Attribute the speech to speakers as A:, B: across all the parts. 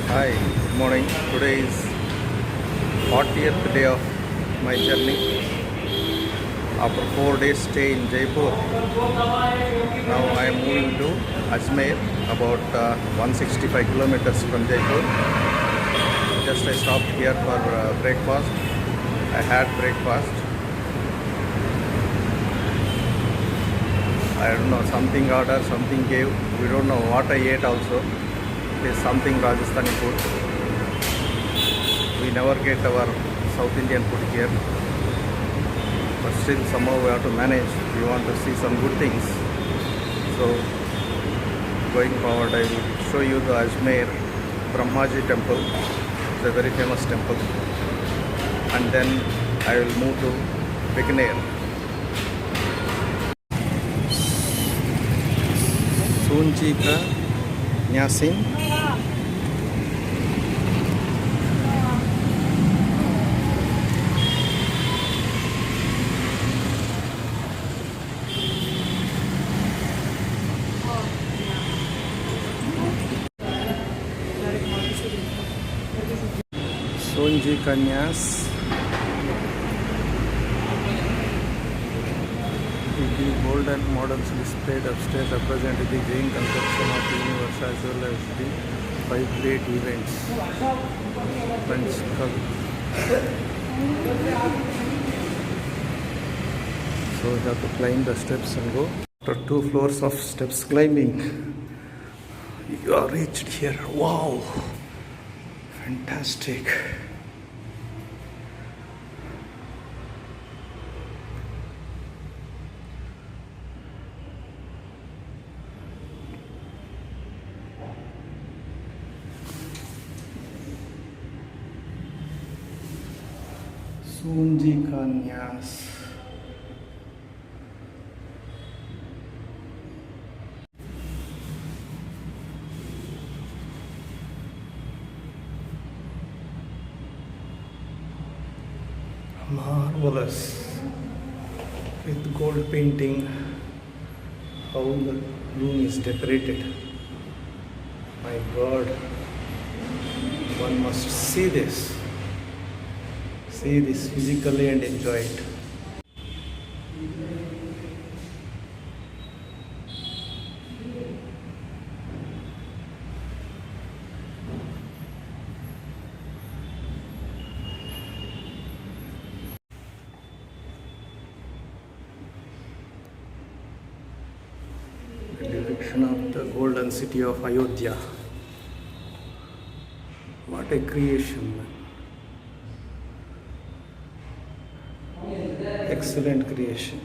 A: Hi, good morning. Today is 40th day of my journey. After 4 days stay in Jaipur, now I am moving to Ajmer, about 165 kilometers from Jaipur. Just I stopped here for breakfast. I had breakfast. I don't know, something order, something gave. We don't know what I ate also. It is something Rajasthani food. We never get our South Indian food here, but still somehow we have to manage. We want to see some good things. So going forward, I will show you the Ajmer Brahmaji temple. It's a very famous temple, and then I will move to Bikaner. सोनजी का न्यासिन सोनजी का न्यास the old and models displayed upstairs represent the green conception of the universe as well as the 5 great events. French So we have to climb the steps and go. After 2 floors of steps climbing, you are reached here. Wow! Fantastic. सोनजी का न्यास marvelous with gold painting. How the room is decorated, my god, one must see this physically and enjoy it. The direction of the golden city of Ayodhya. What a creation, man. Excellent creation.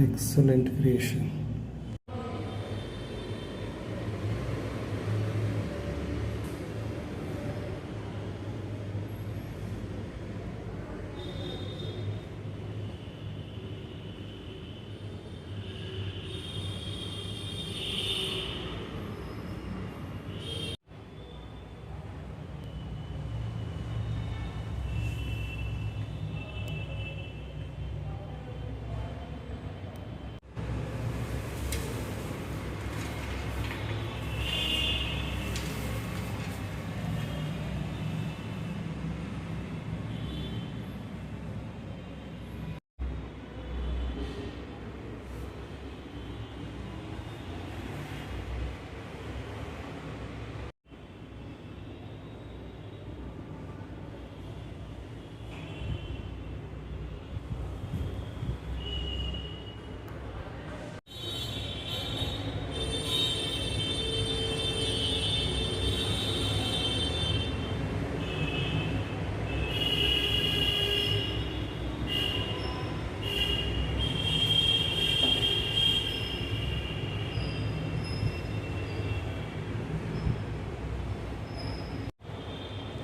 A: Excellent creation.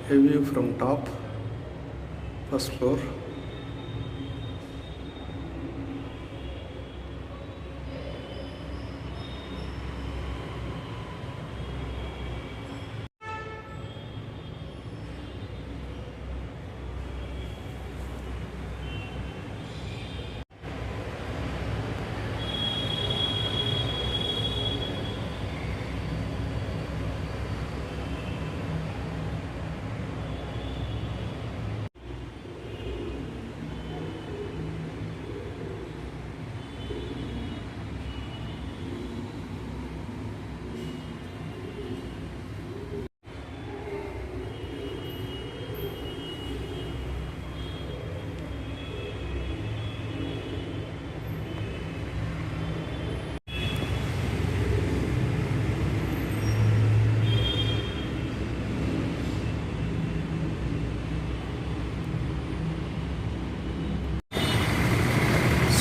A: A view from top, first floor.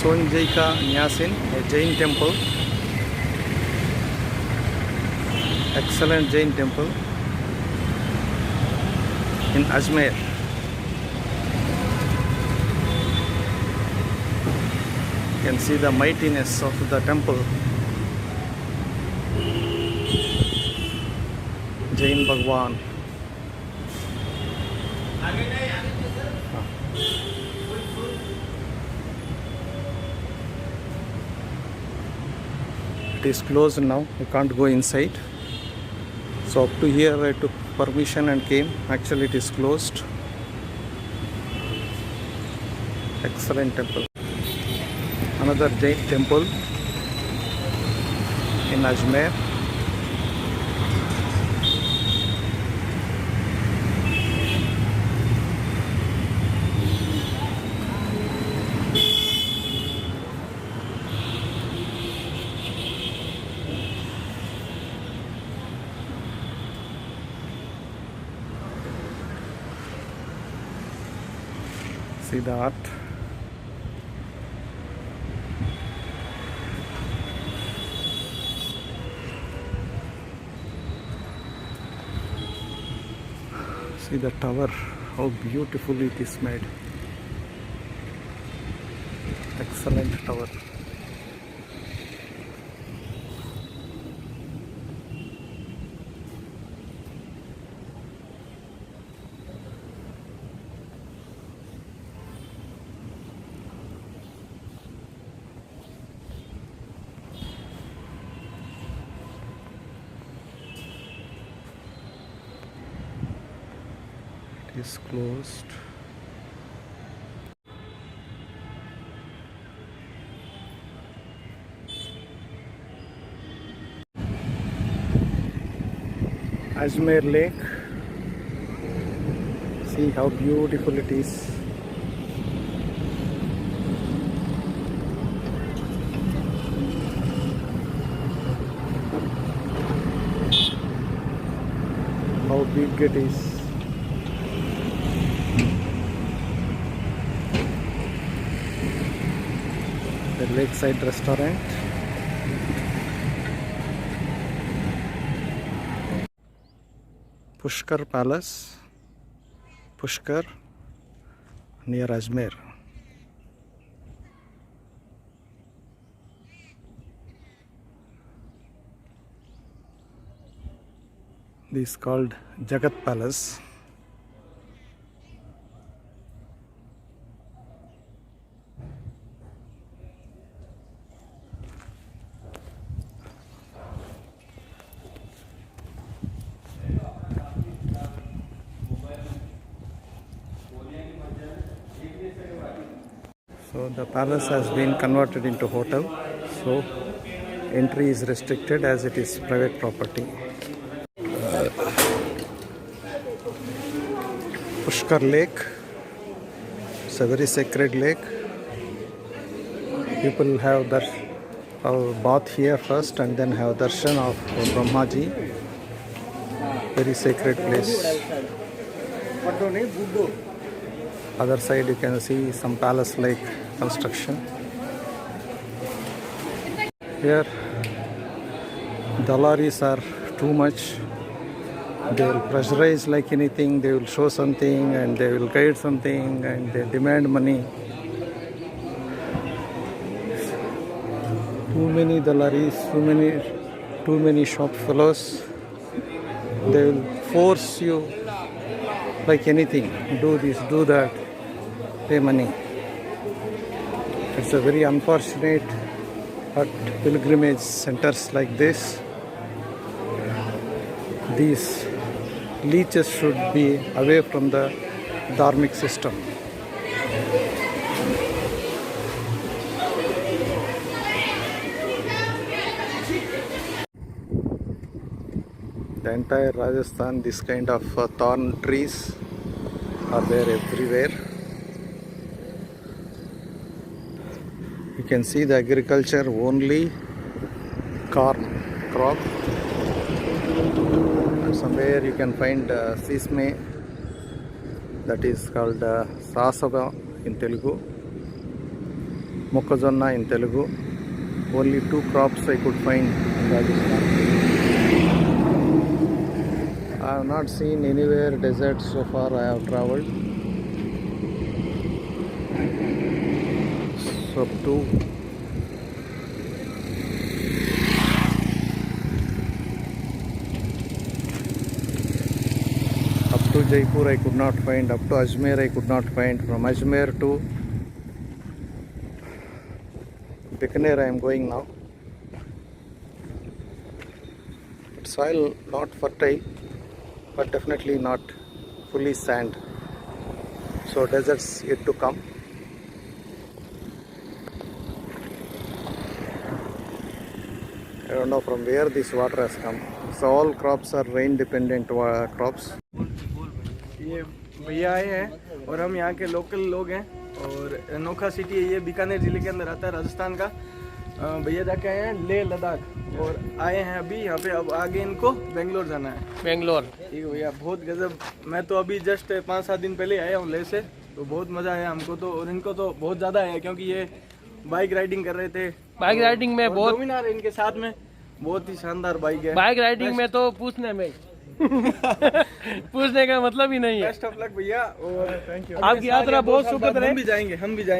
A: Sonjai Nyasin, a Jain temple. Excellent Jain temple in Ajmer. You can see the mightiness of the temple. Jain Bhagwan. It is closed now, you can't go inside. So up to here I took permission and came. Actually it is closed. Excellent temple. Another Jain temple in Ajmer. See the art. See the tower, how beautifully it is made. Excellent tower. Is closed. Ajmer Lake. See how beautiful it is. How big it is. The lakeside restaurant. Pushkar Palace. Pushkar near Ajmer. This is called Jagat Palace. So the palace has been converted into hotel, so entry is restricted as it is private property. Pushkar Lake, it's a very sacred lake. People have their bath here first and then have darshan of Brahmaji. Very sacred place. Other side you can see some palace-like construction. Here Dalaris are too much. They will pressurize like anything. They will show something and they will guide something and they demand money. Too many Dalaris, too many shop fellows. They will force you like anything. Do this, do that. Pay money. It's a very unfortunate at pilgrimage centers like this. These leeches should be away from the dharmic system. The entire Rajasthan, this kind of thorn trees are there everywhere. You can see the agriculture only corn crop. Somewhere you can find sesame, that is called sasava in Telugu. Mokkazonna in Telugu. Only 2 crops I could find in Rajasthan. I have not seen anywhere desert so far I have travelled. So up to Jaipur I could not find, up to Ajmer I could not find. From Ajmer to Bikaner I am going now. Soil not fertile, but definitely not fully sand. So deserts yet to come. I don't know from where this water has come. So all crops are rain dependent crops.
B: ये भैया आए हैं और हम यहाँ के local लोग हैं और नोखा सिटी है, ये बीकानेर ज़िले के अंदर आता है राजस्थान का। भैया जाके आए हैं लेह लद्दाख और आए हैं अभी यहाँ पे। अब आगे इनको बेंगलोर जाना है।
C: बेंगलोर
B: ठीक है भैया, बहुत गजब। मैं तो अभी जस्ट 5-7 दिन पहले आया हूँ लेह से, तो बहुत मज़ा आया हमको तो, और इनको तो बहुत ज़्यादा आया क्योंकि ये बाइक राइडिंग कर रहे थे।
C: बाइक राइडिंग में बहुत
B: डोमिनार इनके साथ में, बहुत ही शानदार बाइक है।
C: बाइक राइडिंग में तो पूछने में पूछने का मतलब ही नहीं है।
B: बेस्ट ऑफ लक भैया और थैंक यू।
C: आपकी यात्रा बहुत सुखद रहे।
B: हम भी जाएंगे।